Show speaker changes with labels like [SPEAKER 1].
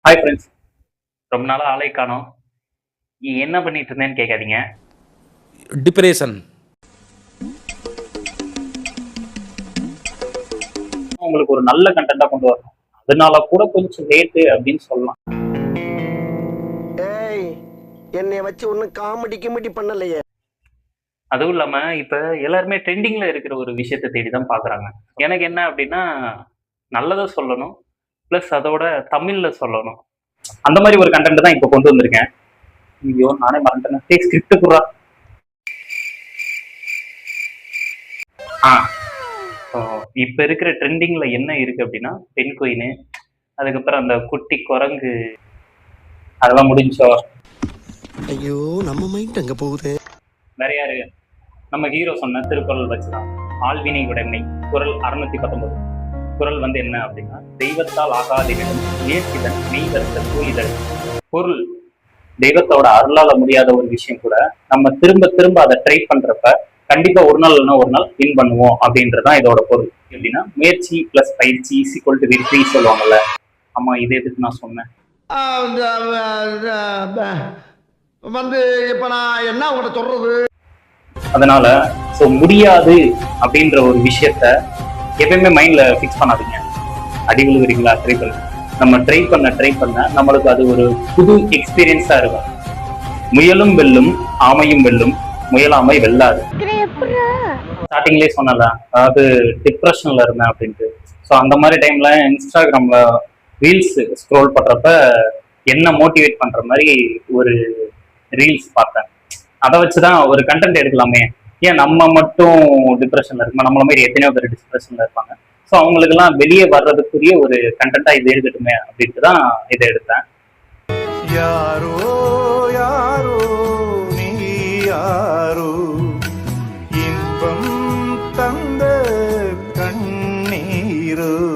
[SPEAKER 1] Hi friends. ரொம்ப நாளா ஆளே காணோம். நீ என்ன பண்ணிட்டு இருந்தேன்னு கேட்காதீங்க.
[SPEAKER 2] டிப்ரேஷன்.
[SPEAKER 1] உங்களுக்கு ஒரு நல்ல கண்டென்ட்டா கொண்டு வரணும். அதனால கூட கொஞ்சம் லேட்டு அப்படின்னு சொல்லலாம்.
[SPEAKER 3] ஏய், என்னைய வச்சு ஒன்னும் காமெடி கிமெடி பண்ணலையே.
[SPEAKER 1] அதுவும் இல்லாம இப்ப எல்லாருமே ட்ரெண்டிங்ல இருக்கிற ஒரு விஷயத்த தேடி தான் பார்க்குறாங்க. எனக்கு என்ன அப்படின்னா, நல்லத சொல்லணும். பிளஸ் அதோட தமிழ்ல சொல்லணும். அந்த மாதிரி ஒரு கண்டென்ட் தான் இப்ப கொண்டு வந்திருக்கேன். ஐயோ! நானே மறந்துட்டேனே. டேய் ஸ்கிரிப்ட் குட்றா. ஆ. ஸோ இப்ப இருக்கிற ட்ரெண்டிங்ல என்ன இருக்கு அப்படின்னா, பெண் குயினு, அதுக்கப்புறம் அந்த குட்டி குரங்கு அதெல்லாம் முடிஞ்சோ.
[SPEAKER 3] ஐயோ, நம்ம மைண்ட் அங்க போகுது.
[SPEAKER 1] வேற யாரு? நம்ம ஹீரோ சொன்ன திருக்குறள் வச்சுதான். ஆள்வினை உடைமை குறள் 619. குறள் வந்து என்ன அப்படின்னா, தெய்வத்தால் ஆகாதினும் முயற்சிதன் மெய்வருத்த தூயிதழ். பொருள் தெய்வத்தோட அருளால முடியாத ஒரு விஷயம் கூட நம்ம திரும்ப திரும்ப அதை ட்ரை பண்றப்ப கண்டிப்பா ஒரு நாள் இல்லைன்னா ஒரு நாள் வின் பண்ணுவோம் அப்படின்றதான் இதோட பொருள். எப்படின்னா முயற்சி பிளஸ் பயிற்சி ஈக்குவல் டு வெற்றி சொல்லுவாங்கல்ல. ஆமா, இது எதுக்கு நான் சொன்னேன்
[SPEAKER 3] வந்து இப்ப நான் என்ன உங்கள்கிட்ட சொல்றது?
[SPEAKER 1] அதனால ஸோ முடியாது அப்படின்ற ஒரு விஷயத்த எப்பயுமே மைண்ட்ல ஃபிக்ஸ் பண்ணாதீங்க. அடி விழுகுறீங்களா? ட்ரை பண்ணுங்க. நம்ம ட்ரை பண்ண நம்மளுக்கு அது ஒரு புது எக்ஸ்பீரியன்ஸா இருக்கும். முயலும் வெல்லும் ஆமையும் வெல்லும், முயலாமை வெல்லாது. ஸ்டார்டிங்லேயே சொன்னல, அதாவது டிப்ரெஷன்ல இருந்தேன் அப்படின்ட்டு. ஸோ அந்த மாதிரி டைம்ல இன்ஸ்டாகிராம்ல ரீல்ஸ் ஸ்க்ரோல் பண்றப்ப என்ன மோட்டிவேட் பண்ற மாதிரி ஒரு ரீல்ஸ் பார்த்தேன். அதை வச்சுதான் ஒரு கண்டென்ட் எடுக்கலாமே, ஏன் நம்ம மட்டும் டிப்ரெஷன்ல இருக்கோம், நம்மள மாதிரி எத்தனையோ பேர் டிப்ரெஷன்ல இருப்பாங்க. ஸோ அவங்களுக்கெல்லாம் வெளியே வர்றதுக்குரிய ஒரு கண்டென்ட்டா இது இருக்கட்டுமே அப்படின்ட்டு தான் இதை எடுத்தேன்.
[SPEAKER 4] யாரோ யாரோ நீ யாரோ இன்பம் தந்த கண்ணீரோ.